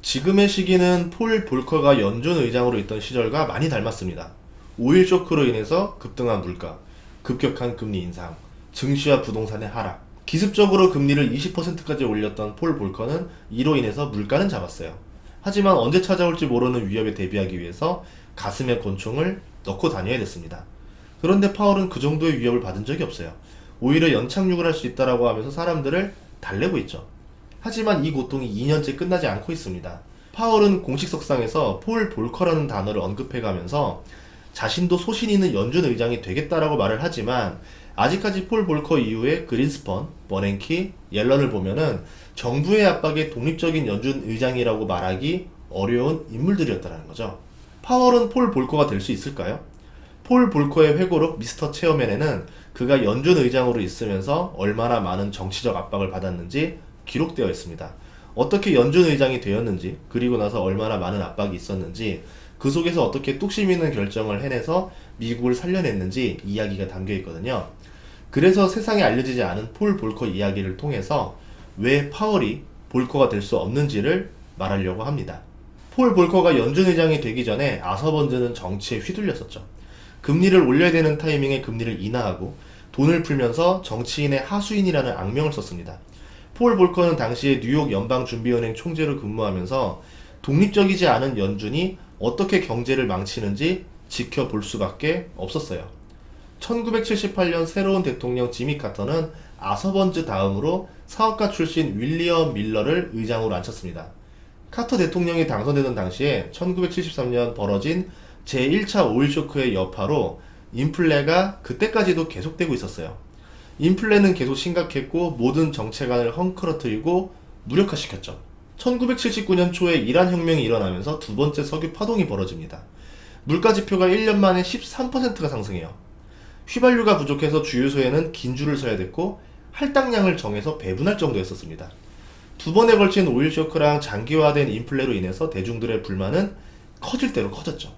지금의 시기는 폴 볼커가 연준 의장으로 있던 시절과 많이 닮았습니다. 오일 쇼크로 인해서 급등한 물가, 급격한 금리 인상, 증시와 부동산의 하락, 기습적으로 금리를 20%까지 올렸던 폴 볼커는 이로 인해서 물가는 잡았어요. 하지만 언제 찾아올지 모르는 위협에 대비하기 위해서 가슴에 권총을 넣고 다녀야 됐습니다. 그런데 파월은 그 정도의 위협을 받은 적이 없어요. 오히려 연착륙을 할 수 있다라고 하면서 사람들을 달래고 있죠. 하지만 이 고통이 2년째 끝나지 않고 있습니다. 파월은 공식 석상에서 폴 볼커라는 단어를 언급해가면서 자신도 소신 있는 연준 의장이 되겠다라고 말을 하지만 아직까지 폴 볼커 이후에 그린스펀, 버냉키, 옐런을 보면은 정부의 압박에 독립적인 연준 의장이라고 말하기 어려운 인물들이었다는 거죠. 파월은 폴 볼커가 될 수 있을까요? 폴 볼커의 회고록 미스터 체어맨에는 그가 연준 의장으로 있으면서 얼마나 많은 정치적 압박을 받았는지 기록되어 있습니다. 어떻게 연준 의장이 되었는지, 그리고 나서 얼마나 많은 압박이 있었는지, 그 속에서 어떻게 뚝심 있는 결정을 해내서 미국을 살려냈는지 이야기가 담겨 있거든요. 그래서 세상에 알려지지 않은 폴 볼커 이야기를 통해서 왜 파월이 볼커가 될 수 없는지를 말하려고 합니다. 폴 볼커가 연준 의장이 되기 전에 아서번즈는 정치에 휘둘렸었죠. 금리를 올려야 되는 타이밍에 금리를 인하하고 돈을 풀면서 정치인의 하수인이라는 악명을 썼습니다. 폴 볼커는 당시에 뉴욕 연방준비은행 총재로 근무하면서 독립적이지 않은 연준이 어떻게 경제를 망치는지 지켜볼 수밖에 없었어요. 1978년 새로운 대통령 지미 카터는 아서번즈 다음으로 사업가 출신 윌리엄 밀러를 의장으로 앉혔습니다. 카터 대통령이 당선되던 당시에 1973년 벌어진 제1차 오일 쇼크의 여파로 인플레가 그때까지도 계속되고 있었어요. 인플레는 계속 심각했고 모든 정책안을 헝클어뜨리고 무력화시켰죠. 1979년 초에 이란 혁명이 일어나면서 두 번째 석유 파동이 벌어집니다. 물가 지표가 1년 만에 13%가 상승해요. 휘발유가 부족해서 주유소에는 긴 줄을 서야 됐고 할당량을 정해서 배분할 정도였었습니다. 두 번에 걸친 오일 쇼크랑 장기화된 인플레로 인해서 대중들의 불만은 커질 대로 커졌죠.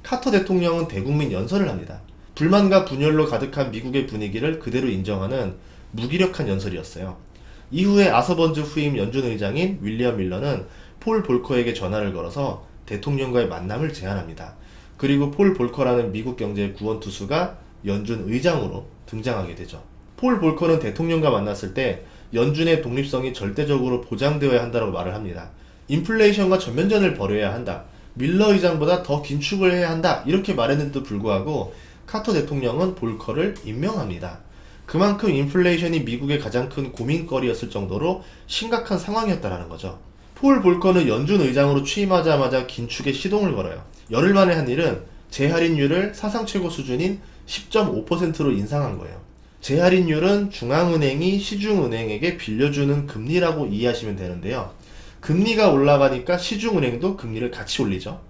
카터 대통령은 대국민 연설을 합니다. 불만과 분열로 가득한 미국의 분위기를 그대로 인정하는 무기력한 연설이었어요. 이후에 아서번즈 후임 연준 의장인 윌리엄 밀러는 폴 볼커에게 전화를 걸어서 대통령과의 만남을 제안합니다. 그리고 폴 볼커라는 미국 경제의 구원투수가 연준 의장으로 등장하게 되죠. 폴 볼커는 대통령과 만났을 때 연준의 독립성이 절대적으로 보장되어야 한다고 말을 합니다. 인플레이션과 전면전을 벌여야 한다. 밀러 의장보다 더 긴축을 해야 한다. 이렇게 말했는데도 불구하고 카터 대통령은 볼커를 임명합니다. 그만큼 인플레이션이 미국의 가장 큰 고민거리였을 정도로 심각한 상황이었다는 거죠. 폴 볼커는 연준 의장으로 취임하자마자 긴축에 시동을 걸어요. 열흘 만에 한 일은 재할인율을 사상 최고 수준인 10.5%로 인상한 거예요. 재할인율은 중앙은행이 시중은행에게 빌려주는 금리라고 이해하시면 되는데요. 금리가 올라가니까 시중은행도 금리를 같이 올리죠.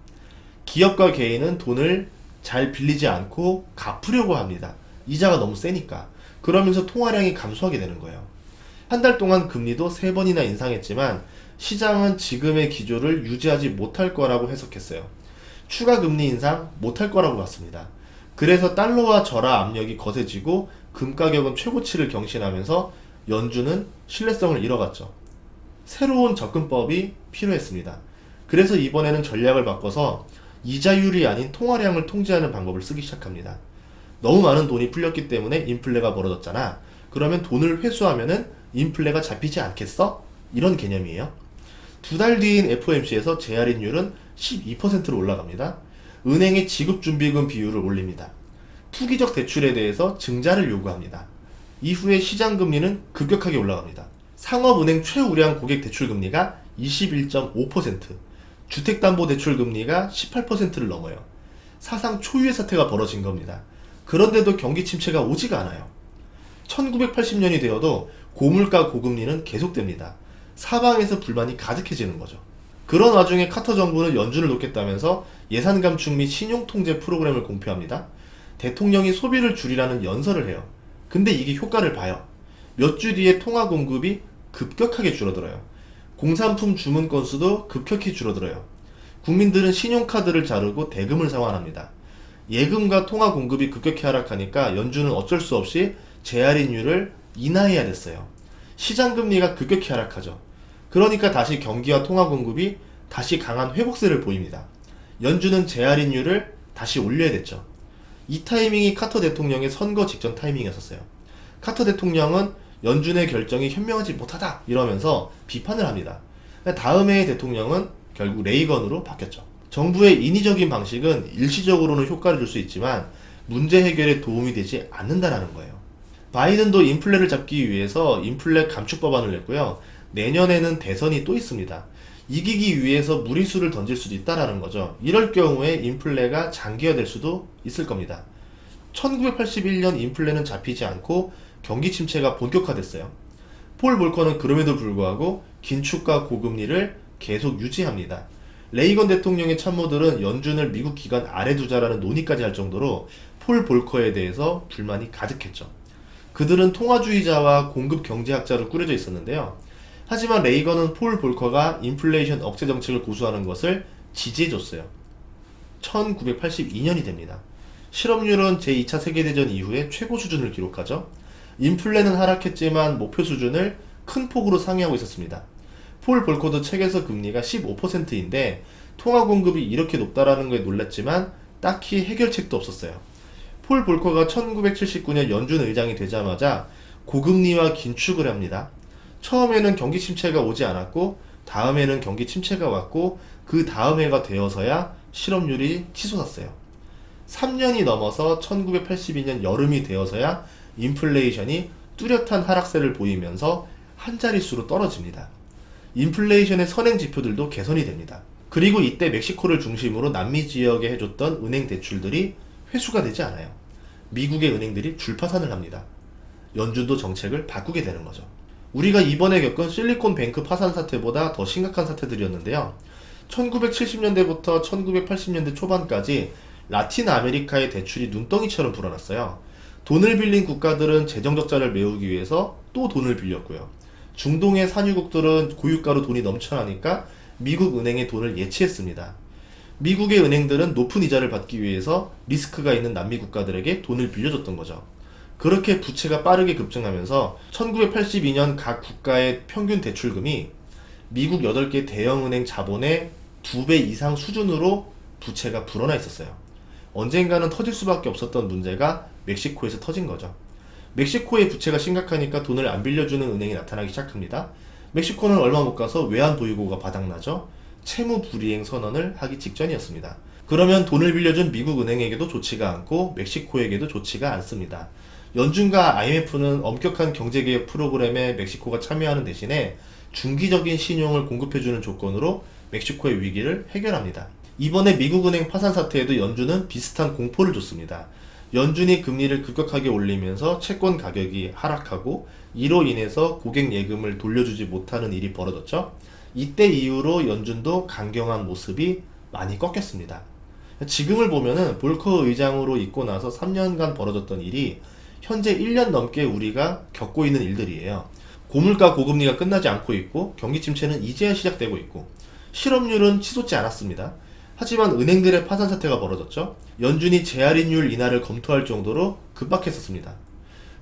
기업과 개인은 돈을 잘 빌리지 않고 갚으려고 합니다. 이자가 너무 세니까. 그러면서 통화량이 감소하게 되는 거예요. 한 달 동안 금리도 3번이나 인상했지만 시장은 지금의 기조를 유지하지 못할 거라고 해석했어요. 추가 금리 인상 못할 거라고 봤습니다. 그래서 달러와 절하 압력이 거세지고 금 가격은 최고치를 경신하면서 연준은 신뢰성을 잃어갔죠. 새로운 접근법이 필요했습니다. 그래서 이번에는 전략을 바꿔서 이자율이 아닌 통화량을 통제하는 방법을 쓰기 시작합니다. 너무 많은 돈이 풀렸기 때문에 인플레가 벌어졌잖아. 그러면 돈을 회수하면은 인플레가 잡히지 않겠어? 이런 개념이에요. 두 달 뒤인 FOMC에서 재할인율은 12%로 올라갑니다. 은행의 지급준비금 비율을 올립니다. 투기적 대출에 대해서 증자를 요구합니다. 이후에 시장금리는 급격하게 올라갑니다. 상업은행 최우량 고객 대출금리가 21.5%, 주택담보대출금리가 18%를 넘어요. 사상 초유의 사태가 벌어진 겁니다. 그런데도 경기 침체가 오지가 않아요. 1980년이 되어도 고물가 고금리는 계속됩니다. 사방에서 불만이 가득해지는 거죠. 그런 와중에 카터 정부는 연준을 놓겠다면서 예산 감축 및 신용 통제 프로그램을 공표합니다. 대통령이 소비를 줄이라는 연설을 해요. 근데 이게 효과를 봐요. 몇 주 뒤에 통화 공급이 급격하게 줄어들어요. 공산품 주문 건수도 급격히 줄어들어요. 국민들은 신용카드를 자르고 대금을 상환합니다. 예금과 통화 공급이 급격히 하락하니까 연준은 어쩔 수 없이 재할인율을 인하해야 됐어요. 시장 금리가 급격히 하락하죠. 그러니까 다시 경기와 통화 공급이 다시 강한 회복세를 보입니다. 연준은 재할인율을 다시 올려야 됐죠. 이 타이밍이 카터 대통령의 선거 직전 타이밍이었어요. 카터 대통령은 연준의 결정이 현명하지 못하다 이러면서 비판을 합니다. 다음 해의 대통령은 결국 레이건으로 바뀌었죠. 정부의 인위적인 방식은 일시적으로는 효과를 줄 수 있지만 문제 해결에 도움이 되지 않는다라는 거예요. 바이든도 인플레를 잡기 위해서 인플레 감축 법안을 냈고요. 내년에는 대선이 또 있습니다. 이기기 위해서 무리수를 던질 수도 있다라는 거죠. 이럴 경우에 인플레가 장기화될 수도 있을 겁니다. 1981년 인플레는 잡히지 않고 경기 침체가 본격화됐어요. 폴 볼커는 그럼에도 불구하고 긴축과 고금리를 계속 유지합니다. 레이건 대통령의 참모들은 연준을 미국 기관 아래 두자라는 논의까지 할 정도로 폴 볼커에 대해서 불만이 가득했죠. 그들은 통화주의자와 공급 경제학자로 꾸려져 있었는데요. 하지만 레이건은 폴 볼커가 인플레이션 억제 정책을 고수하는 것을 지지해줬어요. 1982년이 됩니다. 실업률은 제2차 세계대전 이후에 최고 수준을 기록하죠. 인플레는 하락했지만 목표 수준을 큰 폭으로 상회하고 있었습니다. 폴 볼커도 책에서 금리가 15%인데 통화 공급이 이렇게 높다라는 거에 놀랐지만 딱히 해결책도 없었어요. 폴 볼커가 1979년 연준 의장이 되자마자 고금리와 긴축을 합니다. 처음에는 경기 침체가 오지 않았고 다음에는 경기 침체가 왔고 그 다음 해가 되어서야 실업률이 치솟았어요. 3년이 넘어서 1982년 여름이 되어서야 인플레이션이 뚜렷한 하락세를 보이면서 한 자릿수로 떨어집니다. 인플레이션의 선행 지표들도 개선이 됩니다. 그리고 이때 멕시코를 중심으로 남미 지역에 해줬던 은행 대출들이 회수가 되지 않아요. 미국의 은행들이 줄파산을 합니다. 연준도 정책을 바꾸게 되는 거죠. 우리가 이번에 겪은 실리콘뱅크 파산 사태보다 더 심각한 사태들이었는데요. 1970년대부터 1980년대 초반까지 라틴 아메리카의 대출이 눈덩이처럼 불어났어요. 돈을 빌린 국가들은 재정적자를 메우기 위해서 또 돈을 빌렸고요. 중동의 산유국들은 고유가로 돈이 넘쳐나니까 미국 은행의 돈을 예치했습니다. 미국의 은행들은 높은 이자를 받기 위해서 리스크가 있는 남미 국가들에게 돈을 빌려줬던 거죠. 그렇게 부채가 빠르게 급증하면서 1982년 각 국가의 평균 대출금이 미국 8개 대형은행 자본의 2배 이상 수준으로 부채가 불어나 있었어요. 언젠가는 터질 수밖에 없었던 문제가 멕시코에서 터진 거죠. 멕시코의 부채가 심각하니까 돈을 안 빌려주는 은행이 나타나기 시작합니다. 멕시코는 얼마 못 가서 외환 보유고가 바닥나죠. 채무 불이행 선언을 하기 직전이었습니다. 그러면 돈을 빌려준 미국 은행에게도 좋지가 않고 멕시코에게도 좋지가 않습니다. 연준과 IMF는 엄격한 경제개혁 프로그램에 멕시코가 참여하는 대신에 중기적인 신용을 공급해주는 조건으로 멕시코의 위기를 해결합니다. 이번에 미국은행 파산 사태에도 연준은 비슷한 공포를 줬습니다. 연준이 금리를 급격하게 올리면서 채권 가격이 하락하고 이로 인해서 고객 예금을 돌려주지 못하는 일이 벌어졌죠. 이때 이후로 연준도 강경한 모습이 많이 꺾였습니다. 지금을 보면은 볼커 의장으로 있고 나서 3년간 벌어졌던 일이 현재 1년 넘게 우리가 겪고 있는 일들이에요. 고물가 고금리가 끝나지 않고 있고 경기 침체는 이제야 시작되고 있고 실업률은 치솟지 않았습니다. 하지만 은행들의 파산 사태가 벌어졌죠. 연준이 재할인율 인하를 검토할 정도로 급박했었습니다.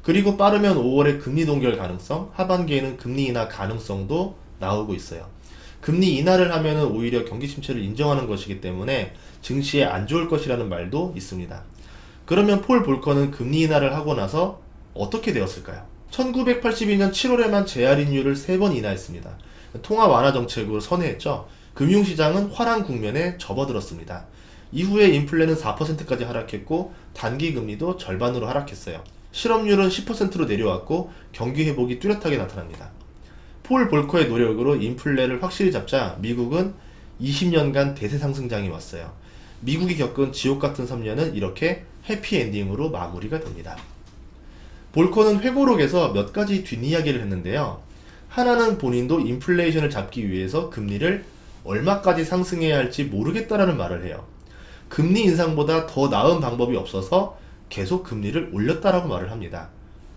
그리고 빠르면 5월에 금리 동결 가능성, 하반기에는 금리 인하 가능성도 나오고 있어요. 금리 인하를 하면은 오히려 경기 침체를 인정하는 것이기 때문에 증시에 안 좋을 것이라는 말도 있습니다. 그러면 폴 볼커는 금리 인하를 하고 나서 어떻게 되었을까요? 1982년 7월에만 재할인율을 3번 인하했습니다. 통화 완화 정책으로 선회했죠. 금융시장은 화랑 국면에 접어들었습니다. 이후에 인플레는 4%까지 하락했고 단기 금리도 절반으로 하락했어요. 실업률은 10%로 내려왔고 경기 회복이 뚜렷하게 나타납니다. 폴 볼커의 노력으로 인플레를 확실히 잡자 미국은 20년간 대세 상승장이 왔어요. 미국이 겪은 지옥 같은 3년은 이렇게 해피엔딩으로 마무리가 됩니다. 볼커는 회고록에서 몇 가지 뒷이야기를 했는데요. 하나는 본인도 인플레이션을 잡기 위해서 금리를 얼마까지 상승해야 할지 모르겠다라는 말을 해요. 금리 인상보다 더 나은 방법이 없어서 계속 금리를 올렸다라고 말을 합니다.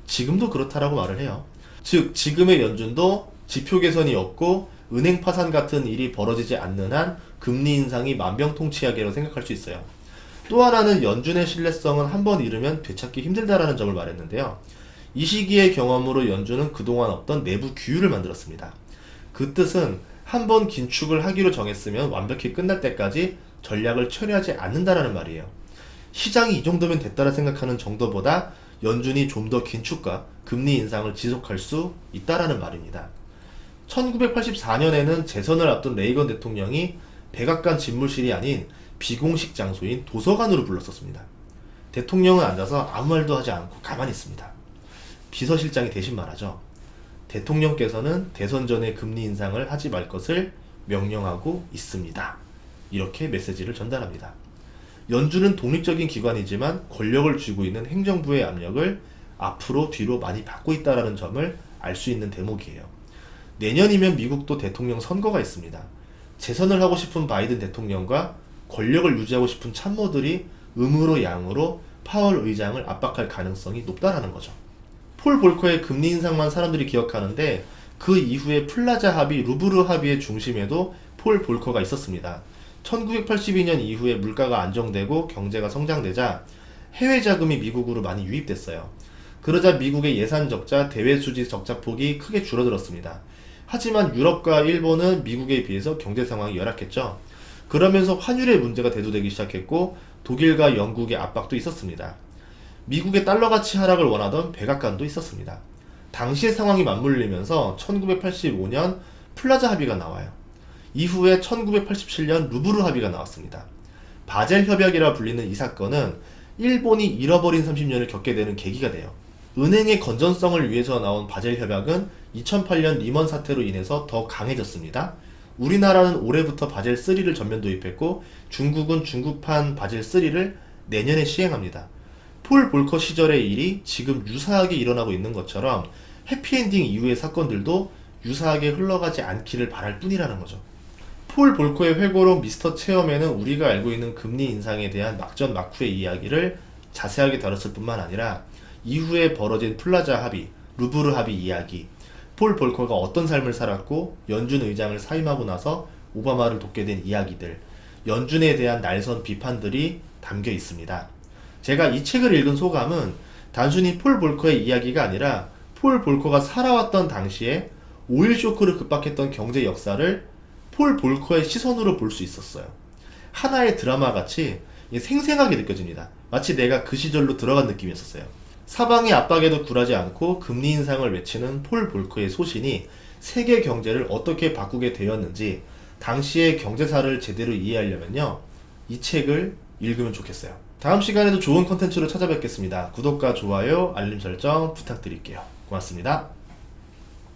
지금도 그렇다라고 말을 해요. 즉 지금의 연준도 지표 개선이 없고 은행 파산 같은 일이 벌어지지 않는 한 금리 인상이 만병통치약이라고 생각할 수 있어요. 또 하나는 연준의 신뢰성은 한번 잃으면 되찾기 힘들다라는 점을 말했는데요. 이 시기의 경험으로 연준은 그동안 없던 내부 규율을 만들었습니다. 그 뜻은 한번 긴축을 하기로 정했으면 완벽히 끝날 때까지 전략을 처리하지 않는다라는 말이에요. 시장이 이 정도면 됐다라 생각하는 정도보다 연준이 좀 더 긴축과 금리 인상을 지속할 수 있다라는 말입니다. 1984년에는 재선을 앞둔 레이건 대통령이 백악관 집무실이 아닌 비공식 장소인 도서관으로 불렀었습니다. 대통령은 앉아서 아무 말도 하지 않고 가만히 있습니다. 비서실장이 대신 말하죠. 대통령께서는 대선 전에 금리 인상을 하지 말 것을 명령하고 있습니다. 이렇게 메시지를 전달합니다. 연준은 독립적인 기관이지만 권력을 쥐고 있는 행정부의 압력을 앞으로 뒤로 많이 받고 있다는 점을 알 수 있는 대목이에요. 내년이면 미국도 대통령 선거가 있습니다. 재선을 하고 싶은 바이든 대통령과 권력을 유지하고 싶은 참모들이 음으로 양으로 파월 의장을 압박할 가능성이 높다라는 거죠. 폴 볼커의 금리 인상만 사람들이 기억하는데 그 이후에 플라자 합의, 루브르 합의의 중심에도 폴 볼커가 있었습니다. 1982년 이후에 물가가 안정되고 경제가 성장되자 해외 자금이 미국으로 많이 유입됐어요. 그러자 미국의 예산 적자, 대외 수지 적자 폭이 크게 줄어들었습니다. 하지만 유럽과 일본은 미국에 비해서 경제 상황이 열악했죠. 그러면서 환율의 문제가 대두되기 시작했고 독일과 영국의 압박도 있었습니다. 미국의 달러 가치 하락을 원하던 백악관도 있었습니다. 당시의 상황이 맞물리면서 1985년 플라자 합의가 나와요. 이후에 1987년 루브르 합의가 나왔습니다. 바젤 협약이라 불리는 이 사건은 일본이 잃어버린 30년을 겪게 되는 계기가 돼요. 은행의 건전성을 위해서 나온 바젤 협약은 2008년 리먼 사태로 인해서 더 강해졌습니다. 우리나라는 올해부터 바젤 3를 전면 도입했고 중국은 중국판 바젤 3를 내년에 시행합니다. 폴 볼커 시절의 일이 지금 유사하게 일어나고 있는 것처럼 해피엔딩 이후의 사건들도 유사하게 흘러가지 않기를 바랄 뿐이라는 거죠. 폴 볼커의 회고록 미스터 체험에는 우리가 알고 있는 금리 인상에 대한 막전 막후의 이야기를 자세하게 다뤘을 뿐만 아니라 이후에 벌어진 플라자 합의, 루브르 합의 이야기, 폴 볼커가 어떤 삶을 살았고 연준 의장을 사임하고 나서 오바마를 돕게 된 이야기들, 연준에 대한 날선 비판들이 담겨 있습니다. 제가 이 책을 읽은 소감은 단순히 폴 볼커의 이야기가 아니라 폴 볼커가 살아왔던 당시에 오일 쇼크를 급박했던 경제 역사를 폴 볼커의 시선으로 볼 수 있었어요. 하나의 드라마 같이 생생하게 느껴집니다. 마치 내가 그 시절로 들어간 느낌이었어요. 사방의 압박에도 굴하지 않고 금리 인상을 외치는 폴 볼커의 소신이 세계 경제를 어떻게 바꾸게 되었는지 당시의 경제사를 제대로 이해하려면요, 이 책을 읽으면 좋겠어요. 다음 시간에도 좋은 컨텐츠로 찾아뵙겠습니다. 구독과 좋아요, 알림 설정 부탁드릴게요. 고맙습니다.